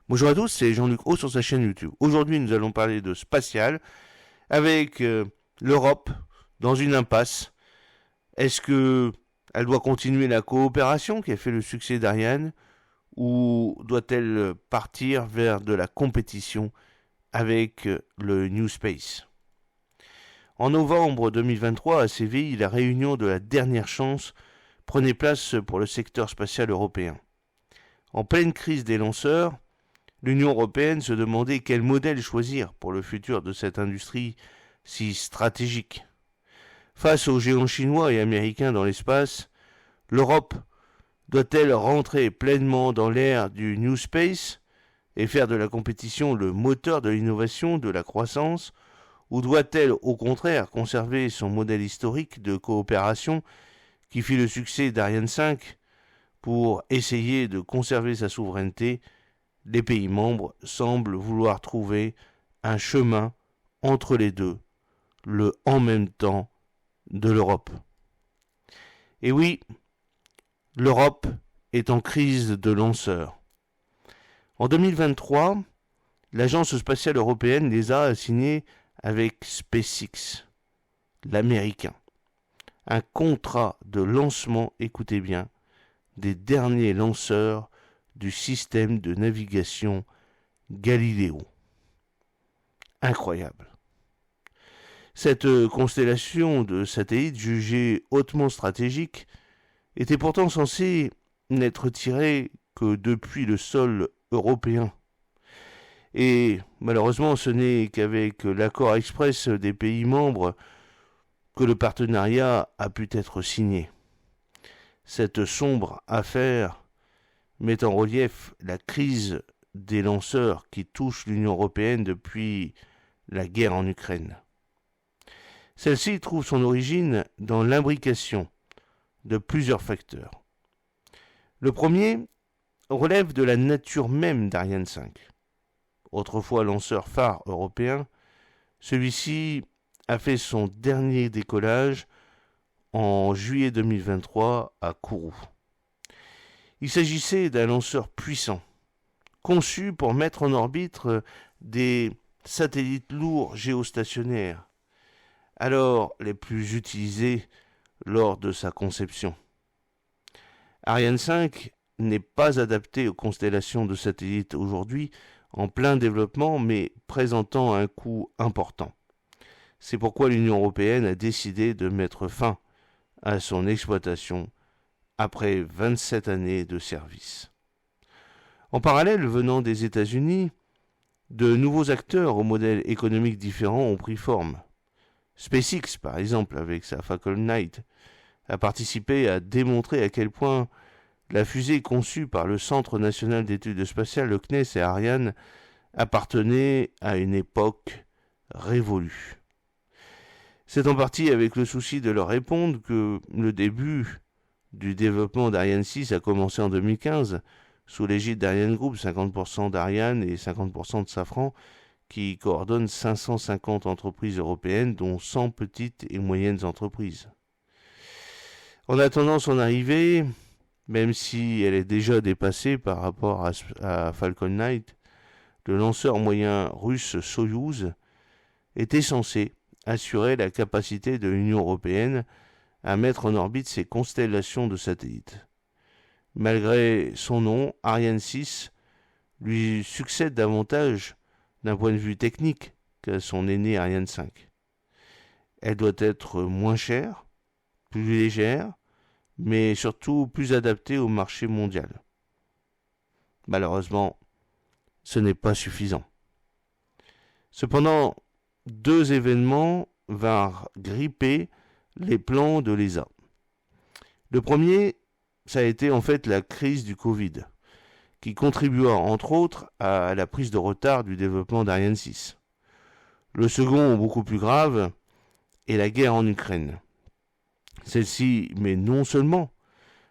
Bonjour à tous, c'est Jean-Luc Haut sur sa chaîne YouTube. Aujourd'hui, nous allons parler de spatial avec l'Europe dans une impasse. Est-ce que elle doit continuer la coopération qui a fait le succès d'Ariane ou doit-elle partir vers de la compétition avec le New Space? En novembre 2023, à Séville, la réunion de la dernière chance prenait place pour le secteur spatial européen. En pleine crise des lanceurs, l'Union européenne se demandait quel modèle choisir pour le futur de cette industrie si stratégique. Face aux géants chinois et américains dans l'espace, l'Europe doit-elle rentrer pleinement dans l'ère du New Space et faire de la compétition le moteur de l'innovation, de la croissance, ou doit-elle au contraire conserver son modèle historique de coopération qui fit le succès d'Ariane 5 pour essayer de conserver sa souveraineté? Les pays membres semblent vouloir trouver un chemin entre les deux, le en même temps de l'Europe. Et oui, l'Europe est en crise de lanceurs. En 2023, l'Agence spatiale européenne l'ESA a signé avec SpaceX, l'américain, un contrat de lancement, écoutez bien, des derniers lanceurs du système de navigation Galileo. Incroyable. Cette constellation de satellites jugée hautement stratégique était pourtant censée n'être tirée que depuis le sol européen. Et malheureusement, ce n'est qu'avec l'accord express des pays membres que le partenariat a pu être signé. Cette sombre affaire met en relief la crise des lanceurs qui touche l'Union européenne depuis la guerre en Ukraine. Celle-ci trouve son origine dans l'imbrication de plusieurs facteurs. Le premier relève de la nature même d'Ariane 5. Autrefois lanceur phare européen, celui-ci a fait son dernier décollage en juillet 2023 à Kourou. Il s'agissait d'un lanceur puissant, conçu pour mettre en orbite des satellites lourds géostationnaires, alors les plus utilisés lors de sa conception. Ariane 5 n'est pas adapté aux constellations de satellites aujourd'hui en plein développement, mais présentant un coût important. C'est pourquoi l'Union européenne a décidé de mettre fin à son exploitation après 27 années de service. En parallèle, venant des États-Unis, de nouveaux acteurs au modèle économique différent ont pris forme. SpaceX, par exemple, avec sa Falcon 9, a participé à démontrer à quel point la fusée conçue par le Centre national d'études spatiales, le CNES et Ariane, appartenait à une époque révolue. C'est en partie avec le souci de leur répondre que le début du développement d'Ariane 6 a commencé en 2015, sous l'égide d'Ariane Group, 50% d'Ariane et 50% de Safran, qui coordonne 550 entreprises européennes, dont 100 petites et moyennes entreprises. En attendant son arrivée, même si elle est déjà dépassée par rapport à Falcon 9, le lanceur moyen russe Soyouz était censé assurer la capacité de l'Union européenne à mettre en orbite ses constellations de satellites. Malgré son nom, Ariane 6 lui succède davantage d'un point de vue technique qu'à son aîné Ariane 5. Elle doit être moins chère, plus légère, mais surtout plus adaptée au marché mondial. Malheureusement, ce n'est pas suffisant. Cependant, deux événements vinrent gripper les plans de l'ESA. Le premier, ça a été en fait la crise du Covid, qui contribua entre autres à la prise de retard du développement d'Ariane 6. Le second, beaucoup plus grave, est la guerre en Ukraine. Celle-ci met non seulement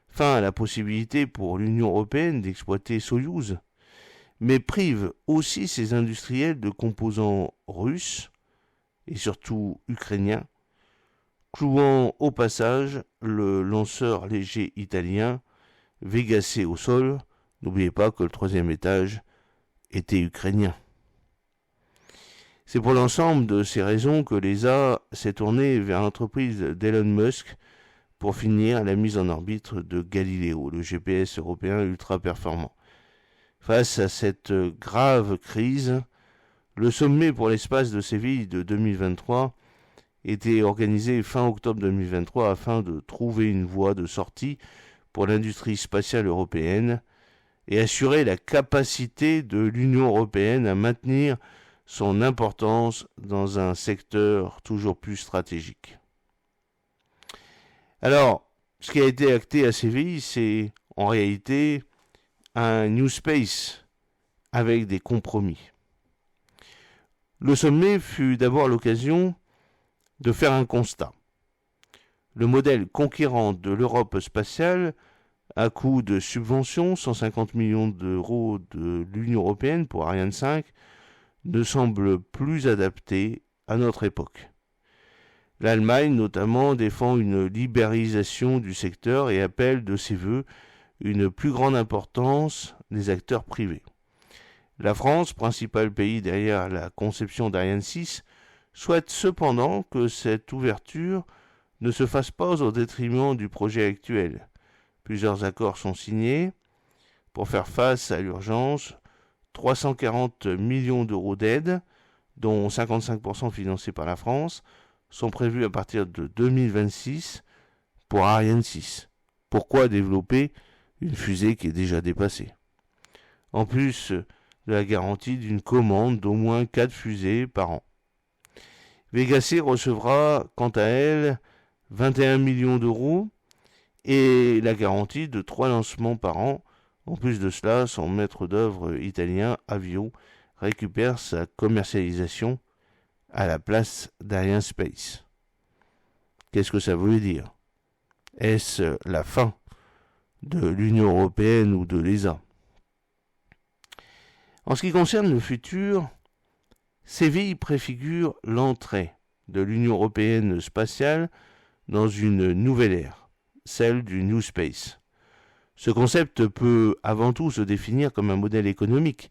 fin à la possibilité pour l'Union européenne d'exploiter Soyouz, mais prive aussi ses industriels de composants russes et surtout ukrainiens, clouant au passage le lanceur léger italien Vega C au sol. N'oubliez pas que le troisième étage était ukrainien. C'est pour l'ensemble de ces raisons que l'ESA s'est tournée vers l'entreprise d'Elon Musk pour finir la mise en orbite de Galileo, le GPS européen ultra performant. Face à cette grave crise, le sommet pour l'espace de Séville de 2023 était organisé fin octobre 2023 afin de trouver une voie de sortie pour l'industrie spatiale européenne et assurer la capacité de l'Union européenne à maintenir son importance dans un secteur toujours plus stratégique. Alors, ce qui a été acté à Séville, c'est en réalité un New Space avec des compromis. Le sommet fut d'abord l'occasion de faire un constat. Le modèle conquérant de l'Europe spatiale, à coût de subventions, 150 millions d'euros de l'Union européenne pour Ariane 5, ne semble plus adapté à notre époque. L'Allemagne, notamment, défend une libéralisation du secteur et appelle de ses vœux une plus grande importance des acteurs privés. La France, principal pays derrière la conception d'Ariane 6, souhaite cependant que cette ouverture ne se fasse pas au détriment du projet actuel. Plusieurs accords sont signés pour faire face à l'urgence. 340 millions d'euros d'aide, dont 55% financés par la France, sont prévus à partir de 2026 pour Ariane 6. Pourquoi développer une fusée qui est déjà dépassée? En plus de la garantie d'une commande d'au moins 4 fusées par an. Vega C recevra, quant à elle, 21 millions d'euros et la garantie de 3 lancements par an. En plus de cela, son maître d'œuvre italien, Avio, récupère sa commercialisation à la place d'Arianespace. Qu'est-ce que ça veut dire? Est-ce la fin de l'Union européenne ou de l'ESA? En ce qui concerne le futur, Séville préfigure l'entrée de l'Union européenne spatiale dans une nouvelle ère, celle du New Space. Ce concept peut avant tout se définir comme un modèle économique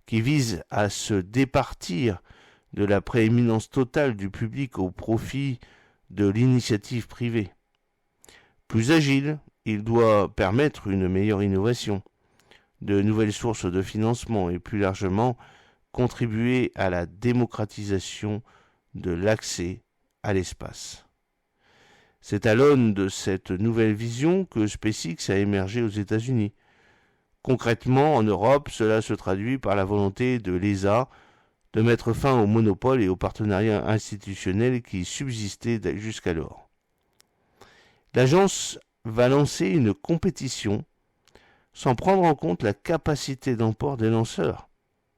qui vise à se départir de la prééminence totale du public au profit de l'initiative privée. Plus agile, il doit permettre une meilleure innovation, de nouvelles sources de financement et plus largement contribuer à la démocratisation de l'accès à l'espace. C'est à l'aune de cette nouvelle vision que SpaceX a émergé aux États-Unis. Concrètement, en Europe, cela se traduit par la volonté de l'ESA de mettre fin au monopole et aux partenariats institutionnels qui subsistaient jusqu'alors. L'agence va lancer une compétition sans prendre en compte la capacité d'emport des lanceurs.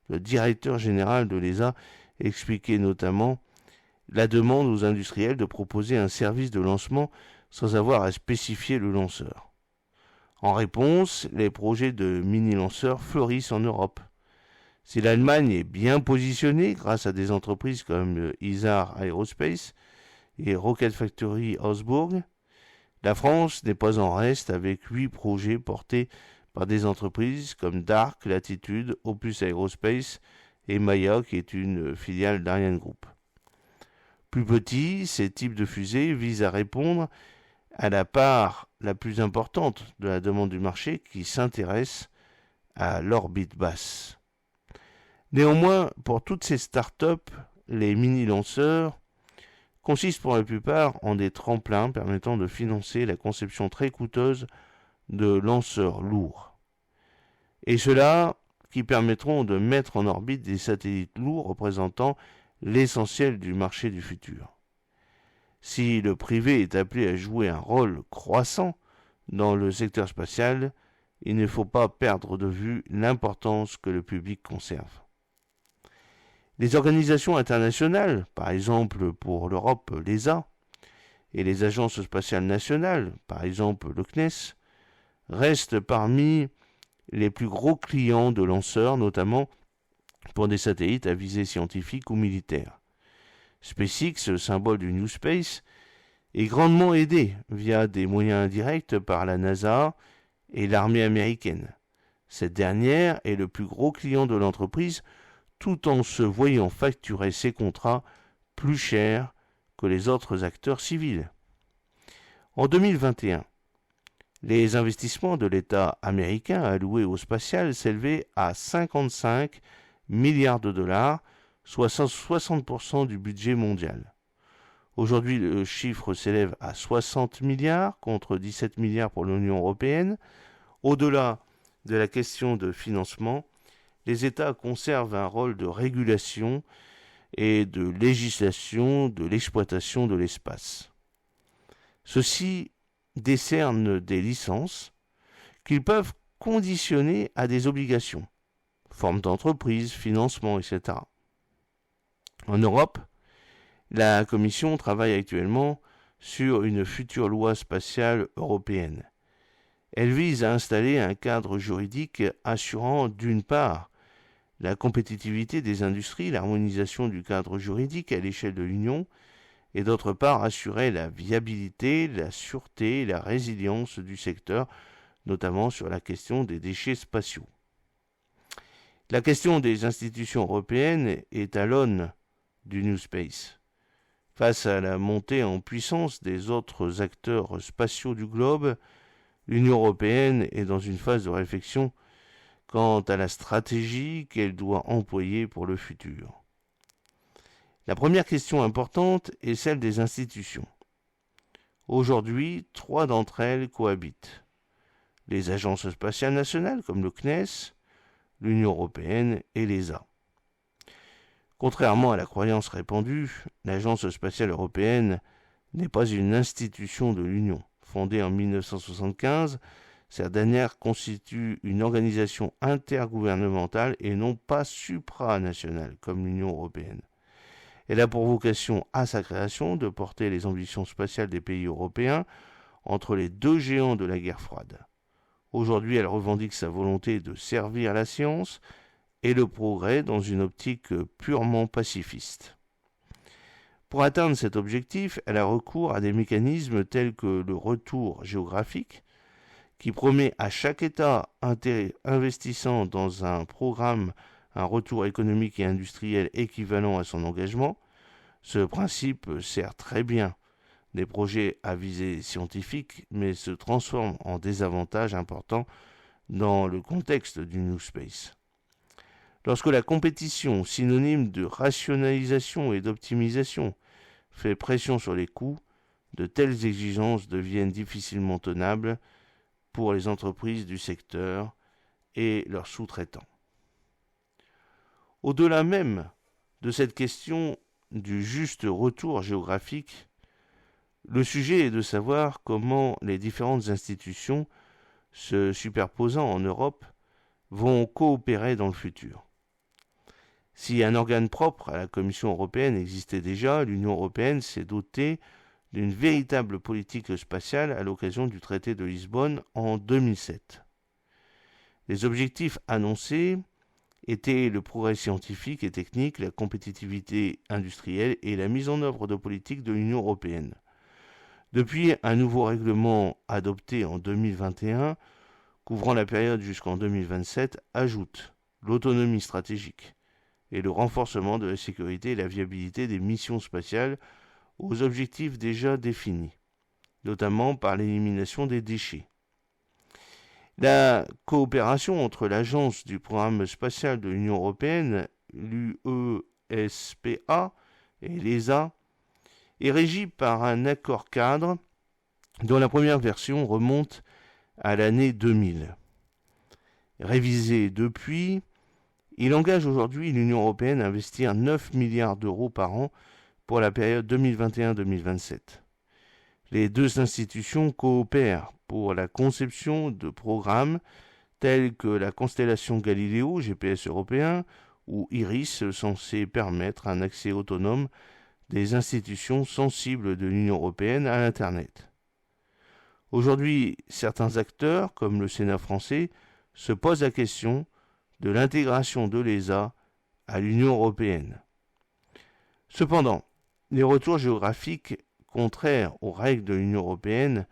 Le directeur général de l'ESA expliquait notamment la demande aux industriels de proposer un service de lancement sans avoir à spécifier le lanceur. En réponse, les projets de mini-lanceurs fleurissent en Europe. Si l'Allemagne est bien positionnée grâce à des entreprises comme Isar Aerospace et Rocket Factory Augsburg, la France n'est pas en reste avec 8 projets portés par des entreprises comme Dark, Latitude, Opus Aerospace et Maya qui est une filiale d'Ariane Group. Plus petits, ces types de fusées visent à répondre à la part la plus importante de la demande du marché qui s'intéresse à l'orbite basse. Néanmoins, pour toutes ces startups, les mini-lanceurs consistent pour la plupart en des tremplins permettant de financer la conception très coûteuse de lanceurs lourds. Et ceux-là qui permettront de mettre en orbite des satellites lourds représentant l'essentiel du marché du futur. Si le privé est appelé à jouer un rôle croissant dans le secteur spatial, il ne faut pas perdre de vue l'importance que le public conserve. Les organisations internationales, par exemple pour l'Europe l'ESA, et les agences spatiales nationales, par exemple le CNES, restent parmi les plus gros clients de lanceurs, notamment pour des satellites à visée scientifique ou militaire. SpaceX, symbole du New Space, est grandement aidé via des moyens indirects par la NASA et l'armée américaine. Cette dernière est le plus gros client de l'entreprise tout en se voyant facturer ses contrats plus cher que les autres acteurs civils. En 2021, les investissements de l'État américain alloués au spatial s'élevaient à 55 milliards de dollars, soit 60% du budget mondial. Aujourd'hui, le chiffre s'élève à 60 milliards contre 17 milliards pour l'Union européenne. Au-delà de la question de financement, les États conservent un rôle de régulation et de législation de l'exploitation de l'espace. Ceux-ci décernent des licences qu'ils peuvent conditionner à des obligations, forme d'entreprise, financement, etc. En Europe, la Commission travaille actuellement sur une future loi spatiale européenne. Elle vise à installer un cadre juridique assurant d'une part la compétitivité des industries, l'harmonisation du cadre juridique à l'échelle de l'Union, et d'autre part assurer la viabilité, la sûreté et la résilience du secteur, notamment sur la question des déchets spatiaux. La question des institutions européennes est à l'aune du New Space. Face à la montée en puissance des autres acteurs spatiaux du globe, l'Union européenne est dans une phase de réflexion quant à la stratégie qu'elle doit employer pour le futur. La première question importante est celle des institutions. Aujourd'hui, 3 d'entre elles cohabitent. Les agences spatiales nationales comme le CNES, l'Union européenne et l'ESA. Contrairement à la croyance répandue, l'Agence spatiale européenne n'est pas une institution de l'Union. Fondée en 1975, cette dernière constitue une organisation intergouvernementale et non pas supranationale comme l'Union européenne. Elle a pour vocation, à sa création, de porter les ambitions spatiales des pays européens entre les deux géants de la guerre froide. Aujourd'hui, elle revendique sa volonté de servir la science et le progrès dans une optique purement pacifiste. Pour atteindre cet objectif, elle a recours à des mécanismes tels que le retour géographique, qui promet à chaque État investissant dans un programme un retour économique et industriel équivalent à son engagement. Ce principe sert très bien des projets à visée scientifique, mais se transforme en désavantage important dans le contexte du New Space. Lorsque la compétition, synonyme de rationalisation et d'optimisation, fait pression sur les coûts, de telles exigences deviennent difficilement tenables pour les entreprises du secteur et leurs sous-traitants. Au-delà même de cette question du juste retour géographique, le sujet est de savoir comment les différentes institutions se superposant en Europe vont coopérer dans le futur. Si un organe propre à la Commission européenne existait déjà, l'Union européenne s'est dotée d'une véritable politique spatiale à l'occasion du traité de Lisbonne en 2007. Les objectifs annoncés étaient le progrès scientifique et technique, la compétitivité industrielle et la mise en œuvre de politiques de l'Union européenne. Depuis, un nouveau règlement adopté en 2021, couvrant la période jusqu'en 2027, ajoute l'autonomie stratégique et le renforcement de la sécurité et la viabilité des missions spatiales aux objectifs déjà définis, notamment par l'élimination des déchets. La coopération entre l'Agence du programme spatial de l'Union européenne, l'UESPA, et l'ESA est régie par un accord cadre dont la première version remonte à l'année 2000. Révisé depuis, il engage aujourd'hui l'Union européenne à investir 9 milliards d'euros par an pour la période 2021-2027. Les deux institutions coopèrent pour la conception de programmes tels que la constellation Galileo, GPS européen, ou IRIS, censé permettre un accès autonome des institutions sensibles de l'Union européenne à l'Internet. Aujourd'hui, certains acteurs, comme le Sénat français, se posent la question de l'intégration de l'ESA à l'Union européenne. Cependant, les retours géographiques contraires aux règles de l'Union européenne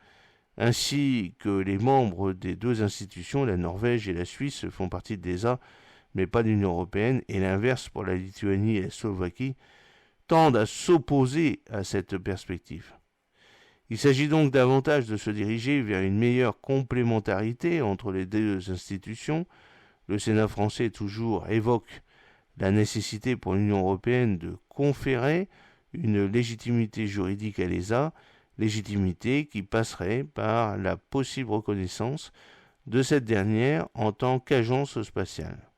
ainsi que les membres des deux institutions, la Norvège et la Suisse, font partie de l'ESA, mais pas de l'Union européenne, et l'inverse pour la Lituanie et la Slovaquie, tendent à s'opposer à cette perspective. Il s'agit donc davantage de se diriger vers une meilleure complémentarité entre les deux institutions. Le Sénat français toujours évoque la nécessité pour l'Union européenne de conférer une légitimité juridique à l'ESA, légitimité qui passerait par la possible reconnaissance de cette dernière en tant qu'agence spatiale.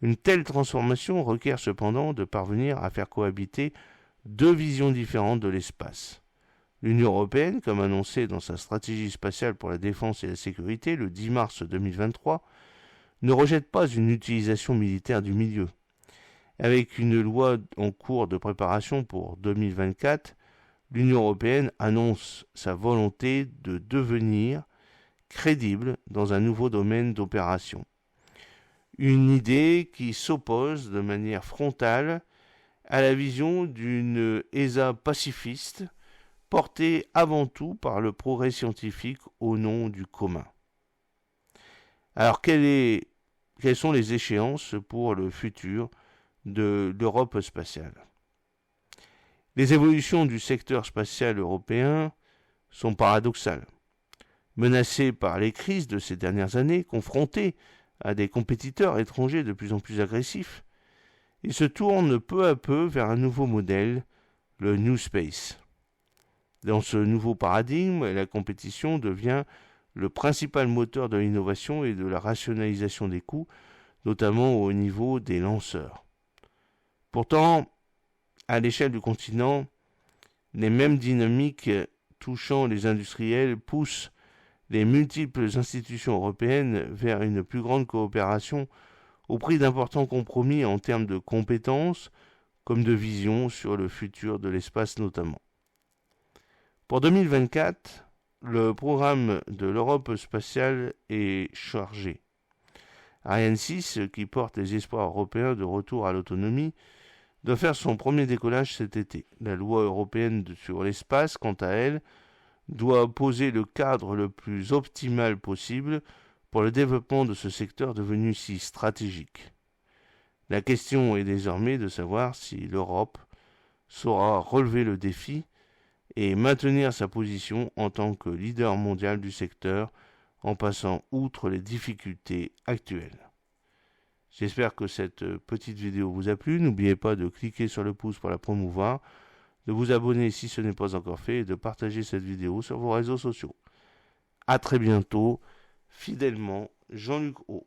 Une telle transformation requiert cependant de parvenir à faire cohabiter deux visions différentes de l'espace. L'Union européenne, comme annoncé dans sa stratégie spatiale pour la défense et la sécurité le 10 mars 2023, ne rejette pas une utilisation militaire du milieu. Avec une loi en cours de préparation pour 2024, l'Union européenne annonce sa volonté de devenir crédible dans un nouveau domaine d'opération. Une idée qui s'oppose de manière frontale à la vision d'une ESA pacifiste portée avant tout par le progrès scientifique au nom du commun. Alors quelles sont les échéances pour le futur de l'Europe spatiale? Les évolutions du secteur spatial européen sont paradoxales. Menacé par les crises de ces dernières années, confronté à des compétiteurs étrangers de plus en plus agressifs, il se tourne peu à peu vers un nouveau modèle, le New Space. Dans ce nouveau paradigme, la compétition devient le principal moteur de l'innovation et de la rationalisation des coûts, notamment au niveau des lanceurs. Pourtant, à l'échelle du continent, les mêmes dynamiques touchant les industriels poussent les multiples institutions européennes vers une plus grande coopération au prix d'importants compromis en termes de compétences comme de vision sur le futur de l'espace notamment. Pour 2024, le programme de l'Europe spatiale est chargé. Ariane 6, qui porte les espoirs européens de retour à l'autonomie, doit faire son premier décollage cet été. La loi européenne sur l'espace, quant à elle, doit poser le cadre le plus optimal possible pour le développement de ce secteur devenu si stratégique. La question est désormais de savoir si l'Europe saura relever le défi et maintenir sa position en tant que leader mondial du secteur en passant outre les difficultés actuelles. J'espère que cette petite vidéo vous a plu. N'oubliez pas de cliquer sur le pouce pour la promouvoir, de vous abonner si ce n'est pas encore fait et de partager cette vidéo sur vos réseaux sociaux. A très bientôt, fidèlement, Jean-Luc O.